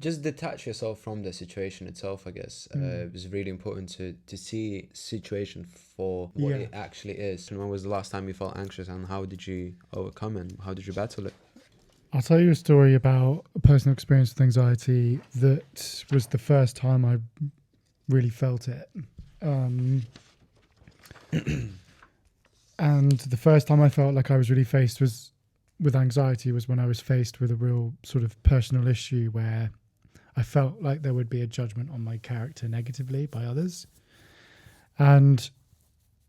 Just detach yourself from the situation itself, I guess. It's really important to see situation for what it actually is. And when was the last time you felt anxious, and how did you overcome it? How did you battle it? I'll tell you a story about a personal experience with anxiety that was the first time I really felt it. And the first time I felt like I was really faced with anxiety was when I was faced with a real sort of personal issue where I felt like there would be a judgment on my character negatively by others. And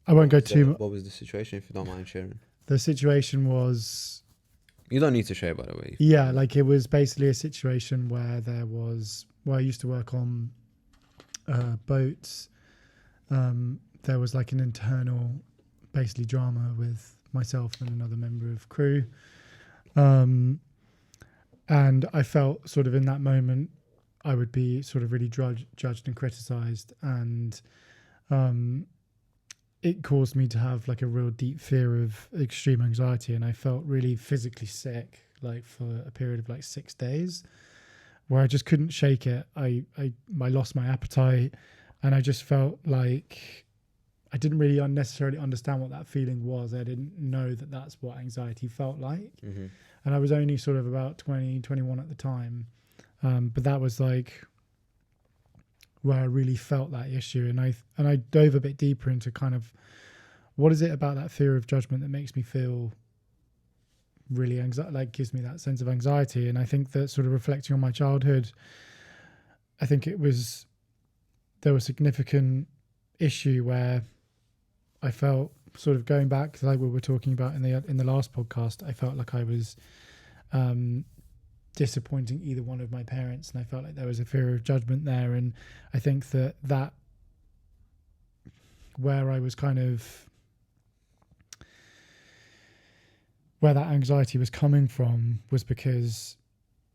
I won't go too much. What was the situation, if you don't mind sharing? The situation was... You don't need to share, by the way. Yeah, like it was basically a situation where I used to work on boats. There was like an internal basically drama with myself and another member of crew. And I felt sort of in that moment I would be sort of really judged and criticized, and it caused me to have like a real deep fear of extreme anxiety, and I felt really physically sick like for a period of like 6 days where I just couldn't shake it. I lost my appetite, and I just felt like I didn't really necessarily understand what that feeling was. I didn't know that that's what anxiety felt like. Mm-hmm. And I was only sort of about 20, 21 at the time. But that was like where I really felt that issue. And I dove a bit deeper into kind of what is it about that fear of judgment that makes me feel really like gives me that sense of anxiety. And I think that sort of reflecting on my childhood, I think there was a significant issue where I felt sort of going back to like we were talking about in the last podcast, I felt like I was disappointing either one of my parents, and I felt like there was a fear of judgment there. And I think that where I was kind of where that anxiety was coming from was because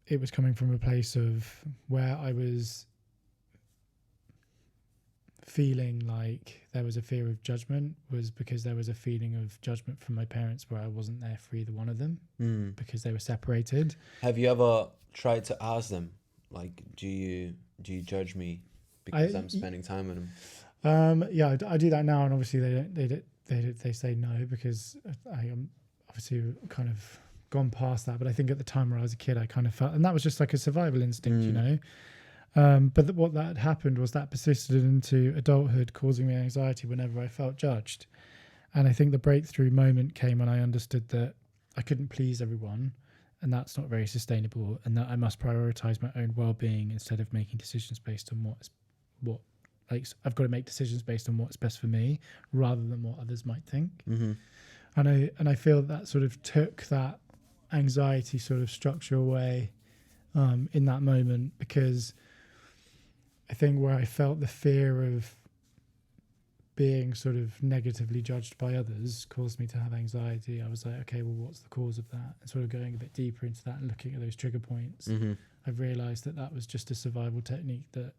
it was coming from a place of where I was feeling like there was a fear of judgment, was because there was a feeling of judgment from my parents where I wasn't there for either one of them because they were separated. Have you ever tried to ask them, like, do you judge me because I'm spending time with them? Yeah, I do that now, and obviously they say no, because I am obviously kind of gone past that. But I think at the time where I was a kid, I kind of felt, and that was just like a survival instinct, you know. But what that happened was that persisted into adulthood, causing me anxiety whenever I felt judged. And I think the breakthrough moment came when I understood that I couldn't please everyone, and that's not very sustainable, and that I must prioritize my own well-being instead of making decisions based on I've got to make decisions based on what's best for me rather than what others might think. Mm-hmm. And I feel that sort of took that anxiety sort of structure away in that moment, because I think where I felt the fear of being sort of negatively judged by others caused me to have anxiety. I was like, okay, well, what's the cause of that? And sort of going a bit deeper into that and looking at those trigger points, I've realised that was just a survival technique that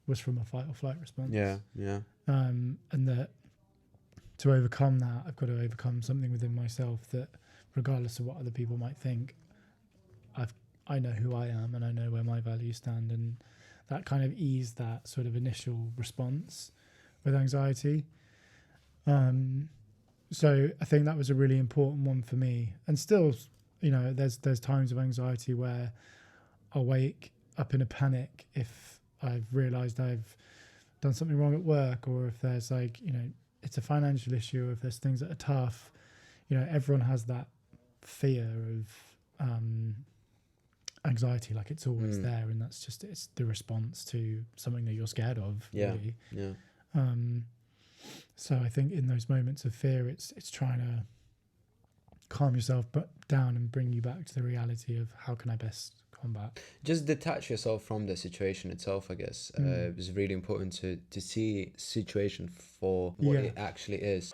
was from a fight or flight response. Yeah. And that to overcome that, I've got to overcome something within myself that, regardless of what other people might think, I know who I am and I know where my values stand, and that kind of eased that sort of initial response with anxiety. So I think that was a really important one for me. And still, you know, there's times of anxiety where I'll wake up in a panic if I've realised I've done something wrong at work, or if there's like, you know, it's a financial issue, or if there's things that are tough. You know, everyone has that fear of anxiety, like it's always there, and it's the response to something that you're scared of. Really. So I think in those moments of fear, it's trying to calm yourself down and bring you back to the reality of how can I best combat. Just detach yourself from the situation itself, I guess. It's really important to see situation for what it actually is.